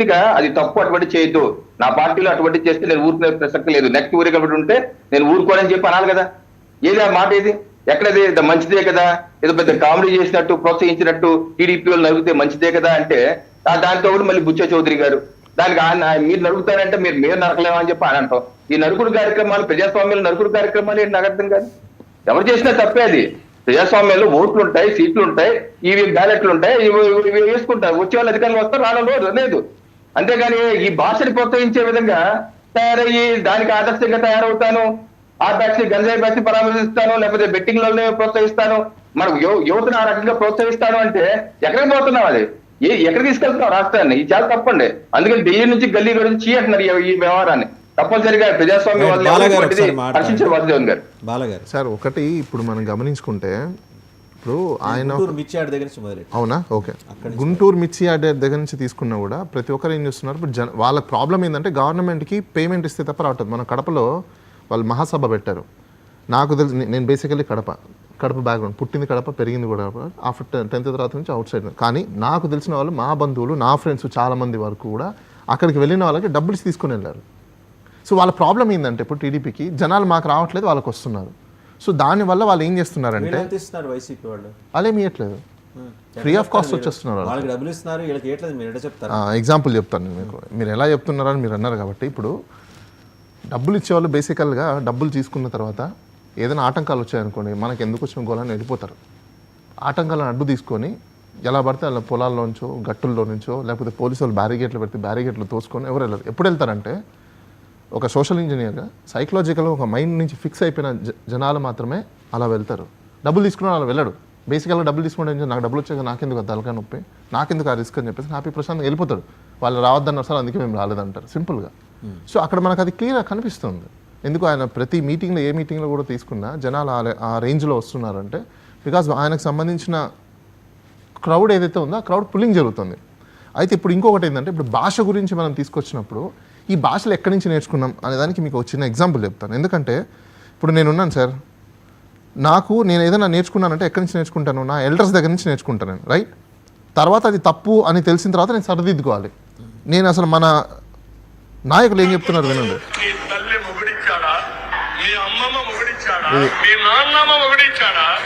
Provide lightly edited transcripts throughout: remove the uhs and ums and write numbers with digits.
వ్యక్తిగా అది తప్పు, అటువంటి చేయొద్దు, నా పార్టీలో అటువంటి చేస్తే నేను ఊరుకునే ప్రసక్తి లేదు, నెక్స్ట్ ఊరికబడి ఉంటే నేను ఊరుకోనని చెప్పి అనాలి కదా. ఏది ఆ మాట, ఏది ఎక్కడది మంచిదే కదా, ఏదో పెద్ద కామెడీ చేసినట్టు ప్రోత్సహించినట్టు టీడీపీ వాళ్ళు నడిపితే మంచిదే కదా అంటే దానితో కూడా మళ్ళీ బుచ్చ చౌదరి గారు దానికి మీరు నడుపుతారంటే మీరు నరకలేమని చెప్పి అని అంటాం. ఈ నరుకుడు కార్యక్రమాలు, ప్రజాస్వామ్యంలో నరుకుడు కార్యక్రమాలు ఏంటి నాకు అర్థం కాదు. ఎవరు చేసినా తప్పే అది. ప్రజాస్వామ్యంలో ఓట్లు ఉంటాయి, సీట్లు ఉంటాయి, ఇవి బ్యాలెట్లు ఉంటాయి, ఇవి వేసుకుంటారు, వచ్చే వాళ్ళు అధికారులు వస్తారు, రావడం లేదు. అంతేగాని ఈ భాషని ప్రోత్సహించే విధంగా తయారయ్యి దానికి ఆదర్శంగా తయారవుతాను, ఆ బ్యాచ్ ని గంజాయి బ్యాచ్ ని పరామర్శిస్తాను, లేకపోతే బెట్టింగ్ లలో ప్రోత్సహిస్తాను, మనకు యువతను ఆ రకంగా ప్రోత్సహిస్తాను అంటే ఎక్కడికి పోతున్నాం? అది ఎక్కడ తీసుకెళ్తున్నాం రాష్ట్రాన్ని? ఇది చాలా తప్పండి. అందుకని ఢిల్లీ నుంచి గల్లీ నుంచి అంటున్నారు ఈ వ్యవహారాన్ని. తప్పనిసరిగా ప్రజాస్వామ్యం హర్షించారు వాసుదేవన్ గారు. బాలగారు సార్, ఒకటి ఇప్పుడు మనం గమనించుకుంటే, ఇప్పుడు ఆయన అవునా, ఓకే, గుంటూరు మిర్చి యార్డ్ దగ్గర నుంచి తీసుకున్నా కూడా ప్రతి ఒక్కరు ఏం చేస్తున్నారు, ఇప్పుడు వాళ్ళ ప్రాబ్లం ఏంటంటే గవర్నమెంట్కి పేమెంట్ ఇస్తే తప్ప రావట్లేదు. మన కడపలో వాళ్ళు మహాసభ పెట్టారు. నాకు తెలిసి, నేను బేసికల్లీ కడప బ్యాక్గ్రౌండ్, పుట్టింది కడప, పెరిగింది కూడా ఆఫ్టర్ 10th తర్వాత నుంచి అవుట్ సైడ్. కానీ నాకు తెలిసిన వాళ్ళు, మా బంధువులు, నా ఫ్రెండ్స్ చాలామంది వరకు కూడా అక్కడికి వెళ్ళిన వాళ్ళకి డబ్బులు తీసుకుని వెళ్ళారు. సో వాళ్ళ ప్రాబ్లం ఏంటంటే ఇప్పుడు టీడీపీకి జనాలు మాకు రావట్లేదు, వాళ్ళకి వస్తున్నారు. సో దానివల్ల వాళ్ళు ఏం చేస్తున్నారంటే వాళ్ళేమి ఇవ్వట్లేదు, ఫ్రీ ఆఫ్ కాస్ట్ వచ్చేస్తున్నారు. ఎగ్జాంపుల్ చెప్తాను నేను మీకు, మీరు ఎలా చెప్తున్నారని మీరు అన్నారు కాబట్టి. ఇప్పుడు డబ్బులు ఇచ్చేవాళ్ళు బేసికల్గా డబ్బులు తీసుకున్న తర్వాత ఏదైనా ఆటంకాలు వచ్చాయనుకోండి, మనకి ఎందుకు వచ్చిన గోళాన్ని వెళ్ళిపోతారు. ఆటంకాలను అడ్డు తీసుకొని ఎలా పడితే అలా పొలాల్లోంచో గట్టుల్లో నుంచో, లేకపోతే పోలీసు వాళ్ళు బ్యారిగేట్లు పెడితే బ్యారిగేట్లు తోసుకొని ఎవరు వెళ్ళరు. ఎప్పుడు వెళ్తారంటే ఒక సోషల్ ఇంజనీర్గా సైకలాజికల్గా ఒక మైండ్ నుంచి ఫిక్స్ అయిపోయిన జనాలు మాత్రమే అలా వెళ్తారు. డబ్బులు తీసుకున్న అలా వెళ్ళడు. బేసికల్గా డబ్బులు తీసుకుంటే నాకు డబ్బులు వచ్చాక నాకెందుకు ఆ తలకాయ నొప్పి, నాకెందుకు ఆ రిస్క్ అని చెప్పేసి హ్యాపీ ప్రశాంతంగా వెళ్ళిపోతాడు. వాళ్ళు రావద్దన్నారు సార్, అందుకే మేము రాలేదంటారు సింపుల్గా. సో అక్కడ మనకు అది క్లియర్గా కనిపిస్తుంది. ఎందుకు ఆయన ప్రతి మీటింగ్లో, ఏ మీటింగ్లో కూడా తీసుకున్నా జనాలు ఆ రేంజ్లో వస్తున్నారంటే బికాజ్ ఆయనకు సంబంధించిన క్రౌడ్ ఏదైతే ఉందో ఆ క్రౌడ్ పుల్లింగ్ జరుగుతుంది. అయితే ఇప్పుడు ఇంకొకటి ఏంటంటే, ఇప్పుడు భాష గురించి మనం తీసుకొచ్చినప్పుడు ఈ భాషలు ఎక్కడి నుంచి నేర్చుకున్నాం అనే దానికి మీకు ఒక చిన్న ఎగ్జాంపుల్ చెప్తాను. ఎందుకంటే ఇప్పుడు నేనున్నాను సార్, నేను ఏదైనా నేర్చుకున్నానంటే ఎక్కడి నుంచి నేర్చుకుంటాను, నా ఎల్డర్స్ దగ్గర నుంచి నేర్చుకుంటాను, రైట్. తర్వాత అది తప్పు అని తెలిసిన తర్వాత నేను సరిదిద్దుకోవాలి. నేను అసలు మన నాయకులు ఏం చెప్తున్నారు వినండి.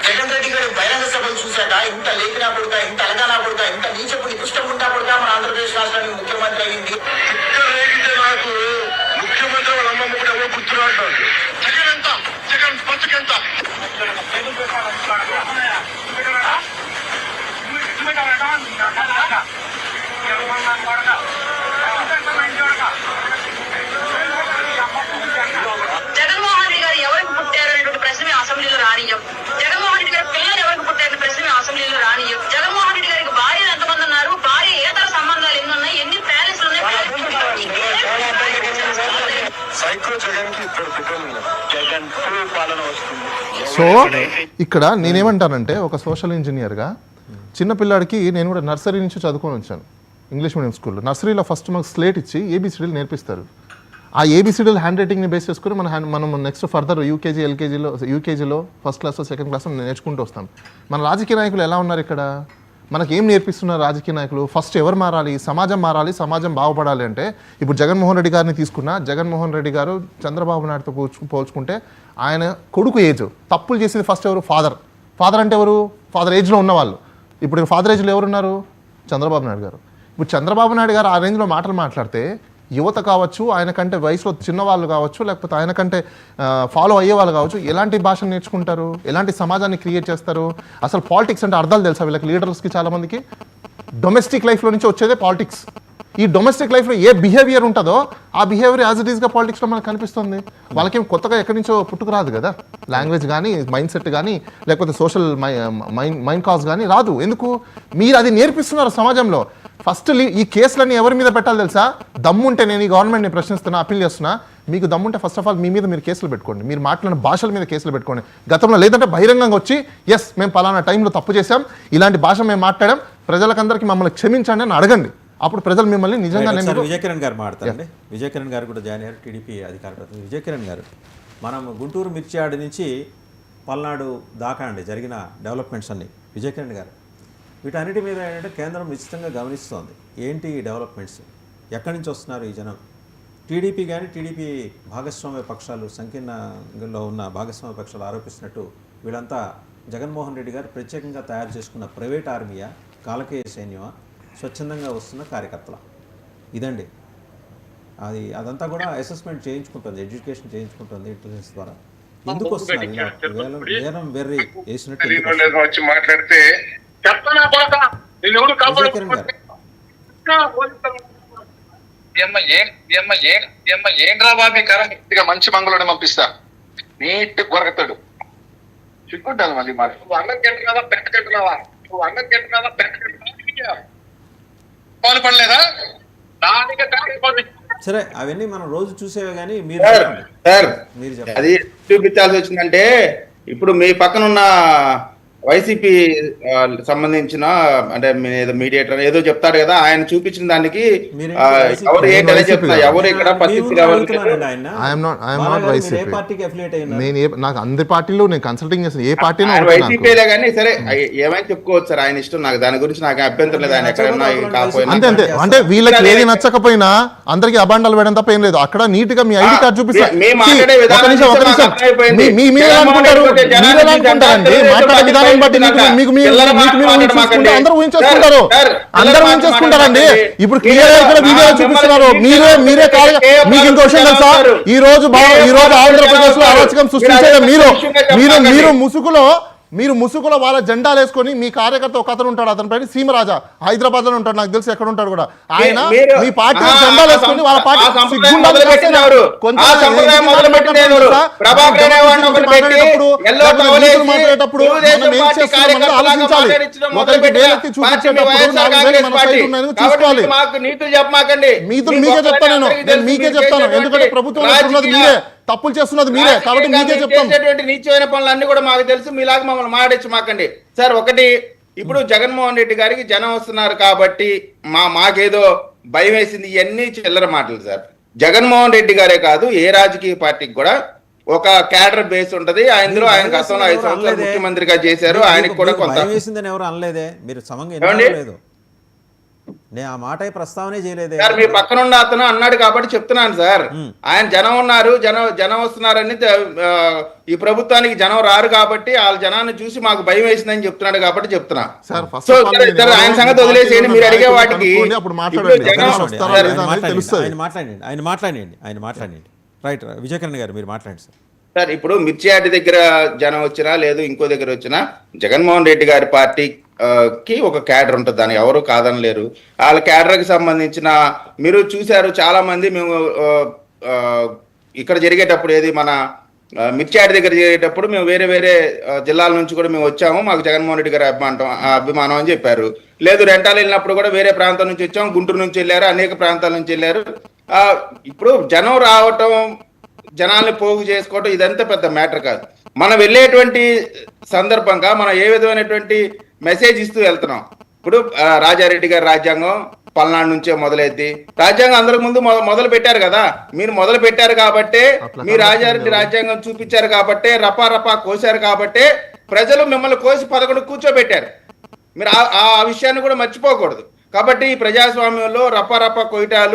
జగన్ రెడ్డి గారు బహిరంగ సభలు చూశాక ఇంత లేఖనా కొడుక, ఇంత అలగానా కొడుక, ఇంత నీచపు నికృష్టం ఉంటా కొడుక మన ఆంధ్రప్రదేశ్ రాష్ట్రానికి ముఖ్యమంత్రి అయింది. నాకు ముఖ్యమంత్రి వాళ్ళ అమ్మమ్మ కూడా ఎవరు గుర్తురాడు. జగన్ ఎంత, జగన్ బతుకెంత. జగన్మోహన్ రెడ్డి గారు ఎవరికి పుట్టారు అనేటువంటి ప్రశ్న మేము అసెంబ్లీలో రానియం. జగన్మోహన్ రెడ్డి గారి పిల్లలు ఎవరికి పుట్టారనే ప్రశ్న మేము అసెంబ్లీలో రానియం. జగన్మోహన్ రెడ్డి గారికి భార్యలు ఎంతమంది ఉన్నారు, భార్య ఏతర సంబంధాలు ఎన్ని ఉన్నాయి, ఎన్ని ప్యాలెస్లు ఉన్నాయి. సో ఇక్కడ నేనేమంటానంటే, ఒక సోషల్ ఇంజనీర్గా చిన్నపిల్లాడికి నేను కూడా నర్సరీ నుంచి చదువుకొని వచ్చాను ఇంగ్లీష్ మీడియం స్కూల్లో. నర్సరీలో ఫస్ట్ మాకు స్లేట్ ఇచ్చి ఏబిసిడీలు నేర్పిస్తారు. ఆ ఏబిసిడీలు హ్యాండ్ రైటింగ్ని బేస్ చేసుకుని మనం నెక్స్ట్ ఫర్దర్ యూకేజీ, ఎల్కేజీలో, యూకేజీలో ఫస్ట్ క్లాస్లో, సెకండ్ క్లాస్లో నేర్చుకుంటూ వస్తాం. మన రాజకీయ నాయకులు ఎలా ఉన్నారు ఇక్కడ, మనకి ఏం నేర్పిస్తున్నారు రాజకీయ నాయకులు? ఫస్ట్ ఎవరు మారాలి, సమాజం మారాలి, సమాజం బాగుపడాలి అంటే ఇప్పుడు జగన్మోహన్ రెడ్డి గారిని తీసుకున్నా, జగన్మోహన్ రెడ్డి గారు చంద్రబాబు నాయుడుతో పోల్చుకుంటే ఆయన కొడుకు ఏజ్, తప్పులు చేసేది ఫస్ట్ ఎవరు? ఫాదర్ అంటే ఎవరు? ఫాదర్ ఏజ్లో ఉన్నవాళ్ళు. ఇప్పుడు ఫాదర్ ఏజ్లో ఎవరున్నారు? చంద్రబాబు నాయుడు గారు. ఇప్పుడు చంద్రబాబు నాయుడు గారు ఆ రేంజ్లో మాటలు మాట్లాడితే యువత కావచ్చు, ఆయన కంటే వయసులో చిన్నవాళ్ళు కావచ్చు, లేకపోతే ఆయన కంటే ఫాలో అయ్యే వాళ్ళు కావచ్చు, ఎలాంటి భాషను నేర్చుకుంటారు, ఎలాంటి సమాజాన్ని క్రియేట్ చేస్తారు? అసలు పాలిటిక్స్ అంటే అర్థాలు తెలుసా వీళ్ళకి, లీడర్స్కి చాలామందికి? డొమెస్టిక్ లైఫ్లో నుంచి వచ్చేదే పాలిటిక్స్. ఈ డొమెస్టిక్ లైఫ్లో ఏ బిహేవియర్ ఉంటుందో ఆ బిహేవియర్ యాజ్ ఇట్ ఈస్గా పాలిటిక్స్లో మనకు కనిపిస్తుంది. వాళ్ళకేం కొత్తగా ఎక్కడి నుంచో పుట్టుకురాదు కదా, లాంగ్వేజ్ కానీ, మైండ్ సెట్ కానీ, లేకపోతే సోషల్ మైండ్ కాజ్ కానీ రాదు. ఎందుకు? మీరు అది నేర్పిస్తున్నారు సమాజంలో. ఫస్ట్ ఈ కేసులన్నీ ఎవరి మీద పెట్టాలి తెలుసా? దమ్ముంటే, నేను ఈ గవర్నమెంట్ని ప్రశ్నిస్తున్నా, అప్పీల్ చేస్తున్నా, మీకు దమ్ముంటే ఫస్ట్ ఆఫ్ ఆల్ మీ మీద మీరు కేసులు పెట్టుకోండి, మీరు మాట్లాడిన భాషల మీద కేసులు పెట్టుకోండి గతంలో. లేదంటే బహిరంగంగా వచ్చి ఎస్ మేము పలానా టైంలో తప్పు చేశాం, ఇలాంటి భాష మేము మాట్లాడాం, ప్రజలకందరికీ మమ్మల్ని క్షమించండి అని అడగండి. అప్పుడు ప్రజలు మిమ్మల్ని నిజంగా. విజయకిరణ్ గారు మాట్లాడండి. విజయకిరణ్ గారు కూడా జాయిన్ అయ్యారు, టీడీపీ అధికార ప్రతినిధి. విజయకిరణ్ గారు, మనం గుంటూరు మిర్చి యార్డ్ నుంచి పల్నాడు దాకా అండి జరిగిన డెవలప్మెంట్స్ అన్ని, విజయకిరణ్ గారు వీటన్నిటి మీద ఏంటంటే కేంద్రం నిశ్చితంగా గమనిస్తోంది. ఏంటి ఈ డెవలప్మెంట్స్? ఎక్కడి నుంచి వస్తున్నారు ఈ జనం? టీడీపీ కానీ టీడీపీ భాగస్వామ్య పక్షాలు సంకీర్ణంలో ఉన్న భాగస్వామ్య పక్షాలు ఆరోపిస్తున్నట్టు వీళ్ళంతా జగన్మోహన్ రెడ్డి గారు ప్రత్యేకంగా తయారు చేసుకున్న ప్రైవేట్ ఆర్మీయా, కాలకేయ సైన్యమా, స్వచ్ఛందంగా వస్తున్న కార్యకర్తల? ఇదండి అదంతా కూడా అసెస్మెంట్ చేయించుకుంటుంది, ఎడ్యుకేషన్ చేయించుకుంటుంది ఇంటెలిజెన్స్ ద్వారా. ఎందుకు వస్తున్నారు వేలం వెర్రి వేసినట్టు? వచ్చి మాట్లాడితే ఏంట్రా బాబీ కరెక్ట్గా మంచి మంగళూరు పంపిస్తా, నీట్ గొరకతాడు, చిక్కుంటాను మళ్ళీ మాట. నువ్వు అన్నం గెట్టున్నావా పెట్ట కట్టున్నావా, నువ్వు అన్నం గెట్టున్నావా పెట్ట కట్టున్నావా, పాలు పడలేదా దానికి. సరే, అవన్నీ మనం రోజు చూసేవే కానీ మీరు అది చూపించాల్సి వచ్చిందంటే, ఇప్పుడు మీ పక్కన ఉన్న వైసీపీ సంబంధించిన అంటే ఏదో మీడియేటర్ ఏదో చెప్తాడు కదా, ఆయన చూపించిన దానికి ఎవరు ఏంటనే చెప్తున్నా, ఎవరు ఇక్కడ నాకు అందరి పార్టీలో నేను కన్సల్టింగ్ చేస్తాను, ఏ పార్టీ వైసీపీలే కానీ సరే ఏమైనా చెప్పుకోవచ్చు సార్, ఆయన ఇష్టం. నాకు దాని గురించి నాకు అభ్యంతరం లేదు, ఆయన ఎక్కడన్నా కాకపోయినా. అంతే అంతే, అంటే వీళ్ళకి ఏది నచ్చకపోయినా అందరికి అబాండాలు వేయడం తప్ప ఏం లేదు. అక్కడ నీట్ గా మీ ఐడి కార్డు చూపిస్తారు. అందరూ ఊహించేసుకుంటారు, ఇప్పుడు క్లియర్ గా ఇక్కడ వీడియో చూపిస్తున్నారు. మీరే మీకు ఇంకో విషయం తెలుసా, ఈ రోజు ఆంధ్రప్రదేశ్ లో అరాచకం సృష్టించేది మీరు ముసుగులో వాళ్ళ జెండాలు వేసుకొని, మీ కార్యకర్త ఒక అతను ఉంటాడు, అతని పేరు సీమరాజా, హైదరాబాద్ లో ఉంటాడు, నాకు తెలిసి ఎక్కడ ఉంటాడు కూడా. ఆయన మీ పార్టీ జెండాలు వేసుకొని వాళ్ళ పార్టీ మాట్లాడేటప్పుడు ఆలోచించాలి. ఒకరికి వేలెత్తి చూసుకోవాలి. మీతులు మీకే చెప్తాను, నేను మీకే చెప్తాను, ఎందుకంటే ప్రభుత్వం ఉన్నది మీరే, తప్పులు చేస్తున్నది మీరే, కాబట్టి మీకే చెప్తాను. నీచమైన పనులు అన్ని కూడా మాకు తెలుసు, మీలాగా మమ్మల్ని మాట్లాడించి మాకండి సార్. ఒకటి, ఇప్పుడు జగన్మోహన్ రెడ్డి గారికి జనం వస్తున్నారు కాబట్టి మాకేదో భయం వేసింది, ఇవన్నీ చిల్లర మాటలు సార్. జగన్మోహన్ రెడ్డి గారే కాదు, ఏ రాజకీయ పార్టీకి కూడా ఒక క్యాడర్ బేస్ ఉంటది. అందులో ఆయన గతంలో 5 సంవత్సరాలు ముఖ్యమంత్రిగా చేశారు, ఆయనకి కూడా కొంత వేసిందని ఎవరు అనలేదే, మీరు సమంగా లేదు, నేను ఆ మాట ప్రస్తావనే చేయలేదే. సార్ మీ పక్కన ఉన్న అతను అన్నాడు కాబట్టి చెప్తున్నాను సార్. ఆయన జనం ఉన్నారు, జనం వస్తున్నారని, ఈ ప్రభుత్వానికి జనం రారు కాబట్టి వాళ్ళ జనాన్ని చూసి మాకు భయం వేసిందని చెప్తున్నాడు కాబట్టి చెప్తున్నా. ఆయన సంగతి వదిలేసేయండి, మీరు అడిగే వాటికి ఆయన మాట్లాడండి. రైట్, విజయకరణ్ గారు మీరు మాట్లాడండి సార్. సార్ ఇప్పుడు మిర్చియాటి దగ్గర జనం వచ్చినా లేదు ఇంకో దగ్గర వచ్చినా, జగన్మోహన్ రెడ్డి గారి పార్టీకి ఒక క్యాడర్ ఉంటుంది, దాన్ని ఎవరు కాదనలేరు. వాళ్ళ క్యాడర్కి సంబంధించిన మీరు చూశారు చాలా మంది. మేము ఇక్కడ జరిగేటప్పుడు ఏది మన మిర్చియాటి దగ్గర జరిగేటప్పుడు మేము వేరే వేరే జిల్లాల నుంచి కూడా మేము వచ్చాము, మాకు జగన్మోహన్ రెడ్డి గారి అభిమానం అని చెప్పారు. లేదు రెంటాలు వెళ్ళినప్పుడు కూడా వేరే ప్రాంతం నుంచి వచ్చాము, గుంటూరు నుంచి వెళ్ళారు, అనేక ప్రాంతాల నుంచి వెళ్ళారు. ఇప్పుడు జనం రావటం, జనాల్ని పోగు చేసుకోవటం ఇదంతా పెద్ద మ్యాటర్ కాదు. మనం వెళ్ళేటువంటి సందర్భంగా మనం ఏ విధమైనటువంటి మెసేజ్ ఇస్తూ వెళ్తున్నాం. ఇప్పుడు రాజారెడ్డి గారి రాజ్యాంగం పల్నాడు నుంచే మొదలైద్ది. రాజ్యాంగం అందరికి ముందు మొదలు పెట్టారు కదా, మీరు మొదలు పెట్టారు కాబట్టే, మీ రాజారెడ్డి రాజ్యాంగం చూపించారు కాబట్టే, రపా కోసారు కాబట్టే ప్రజలు మిమ్మల్ని కోసి 11 కూర్చోబెట్టారు. మీరు ఆ విషయాన్ని కూడా మర్చిపోకూడదు. కాబట్టి ఈ ప్రజాస్వామ్యంలో రపా కొయ్యటాలు